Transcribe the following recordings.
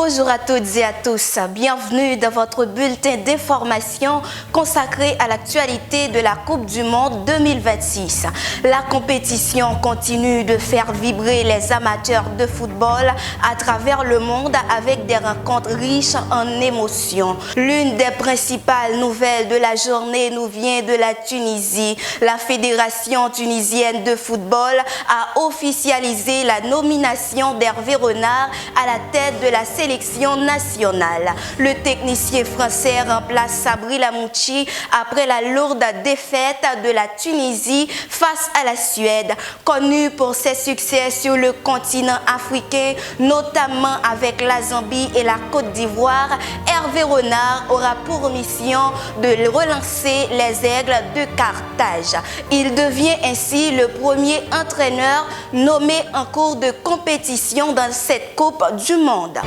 Bonjour à toutes et à tous, bienvenue dans votre bulletin d'information consacré à l'actualité de la Coupe du Monde 2026. La compétition continue de faire vibrer les amateurs de football à travers le monde avec des rencontres riches en émotions. L'une des principales nouvelles de la journée nous vient de la Tunisie. La Fédération tunisienne de football a officialisé la nomination d'Hervé Renard à la tête de la sélection nationale. Le technicien français remplace Sabri Lamouchi après la lourde défaite de la Tunisie face à la Suède. Connu pour ses succès sur le continent africain, notamment avec la Zambie et la Côte d'Ivoire, Hervé Renard aura pour mission de relancer les Aigles de Carthage. Il devient ainsi le premier entraîneur nommé en cours de compétition dans cette Coupe du Monde.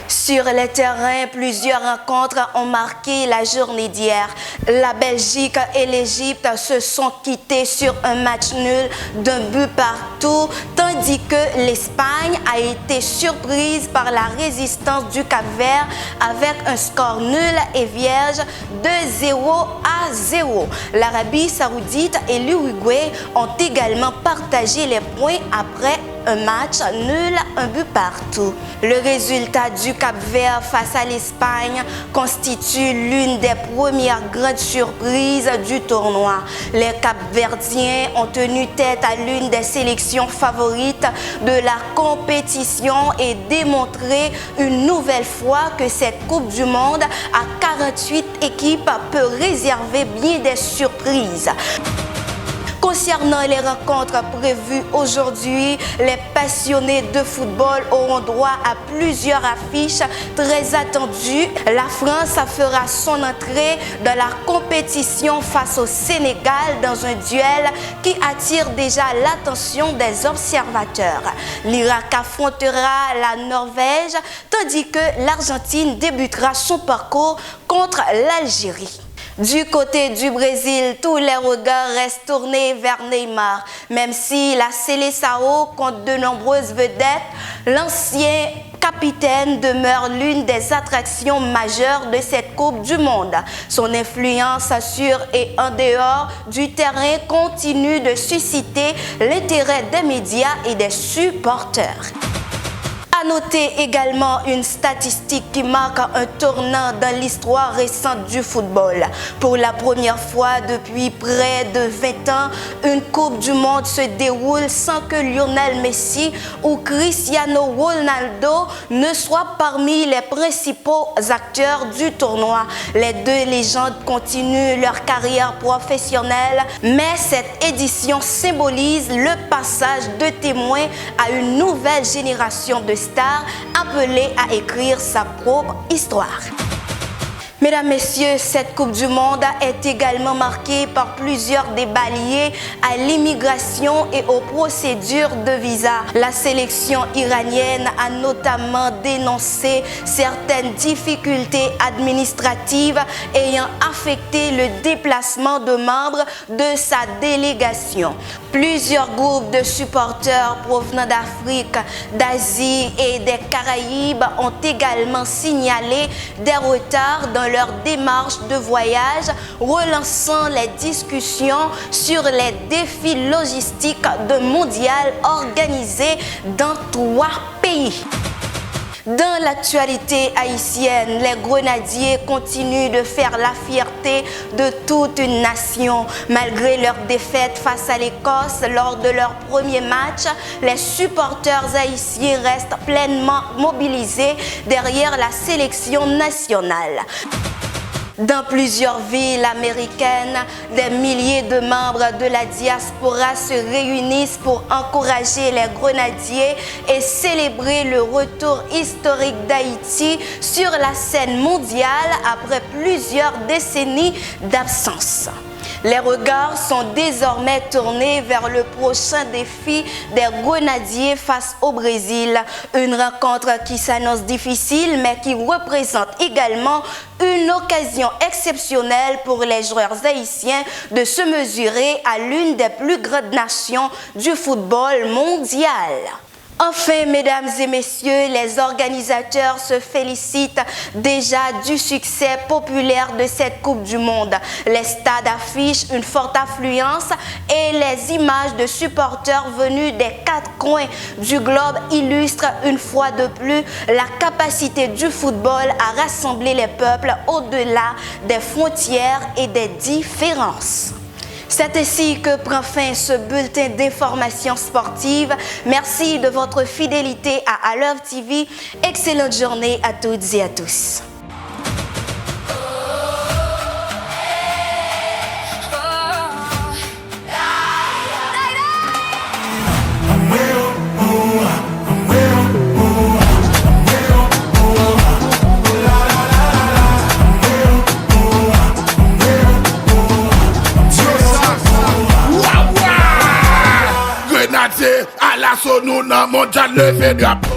Sur les terrains, plusieurs rencontres ont marqué la journée d'hier. La Belgique et l'Égypte se sont quittés sur un match nul d'un but partout, tandis que l'Espagne a été surprise par la résistance du Cap-Vert avec un score nul et vierge de 0-0. L'Arabie Saoudite et l'Uruguay ont également partagé les points après un match nul, un but partout. Le résultat du Cap-Vert face à l'Espagne constitue l'une des premières grandes surprises du tournoi. Les Cap-Verdiens ont tenu tête à l'une des sélections favorites de la compétition et démontré une nouvelle fois que cette Coupe du Monde à 48 équipes peut réserver bien des surprises. Concernant les rencontres prévues aujourd'hui, les passionnés de football auront droit à plusieurs affiches très attendues. La France fera son entrée dans la compétition face au Sénégal dans un duel qui attire déjà l'attention des observateurs. L'Irak affrontera la Norvège, tandis que l'Argentine débutera son parcours contre l'Algérie. Du côté du Brésil, tous les regards restent tournés vers Neymar. Même si la Seleção compte de nombreuses vedettes, l'ancien capitaine demeure l'une des attractions majeures de cette Coupe du Monde. Son influence sur et en dehors du terrain continue de susciter l'intérêt des médias et des supporters. À noter également une statistique qui marque un tournant dans l'histoire récente du football. Pour la première fois depuis près de 20 ans, une Coupe du Monde se déroule sans que Lionel Messi ou Cristiano Ronaldo ne soient parmi les principaux acteurs du tournoi. Les deux légendes continuent leur carrière professionnelle, mais cette édition symbolise le passage de témoin à une nouvelle génération de stars appelée à écrire sa propre histoire. Mesdames, Messieurs, cette Coupe du Monde est également marquée par plusieurs débats liés à l'immigration et aux procédures de visa. La sélection iranienne a notamment dénoncé certaines difficultés administratives ayant affecté le déplacement de membres de sa délégation. Plusieurs groupes de supporters provenant d'Afrique, d'Asie et des Caraïbes ont également signalé des retards dans leur démarche de voyage, relançant les discussions sur les défis logistiques de mondial organisé dans 3 pays. Dans l'actualité haïtienne, les Grenadiers continuent de faire la fierté de toute une nation. Malgré leur défaite face à l'Écosse lors de leur premier match, les supporters haïtiens restent pleinement mobilisés derrière la sélection nationale. Dans plusieurs villes américaines, des milliers de membres de la diaspora se réunissent pour encourager les Grenadiers et célébrer le retour historique d'Haïti sur la scène mondiale après plusieurs décennies d'absence. Les regards sont désormais tournés vers le prochain défi des Grenadiers face au Brésil. Une rencontre qui s'annonce difficile mais qui représente également une occasion exceptionnelle pour les joueurs haïtiens de se mesurer à l'une des plus grandes nations du football mondial. Enfin, mesdames et messieurs, les organisateurs se félicitent déjà du succès populaire de cette Coupe du Monde. Les stades affichent une forte affluence et les images de supporters venus des 4 coins du globe illustrent une fois de plus la capacité du football à rassembler les peuples au-delà des frontières et des différences. C'est ainsi que prend fin ce bulletin d'information sportive. Merci de votre fidélité à Love TV. Excellente journée à toutes et à tous. À la sonne, nous n'avons pas levé drapeau.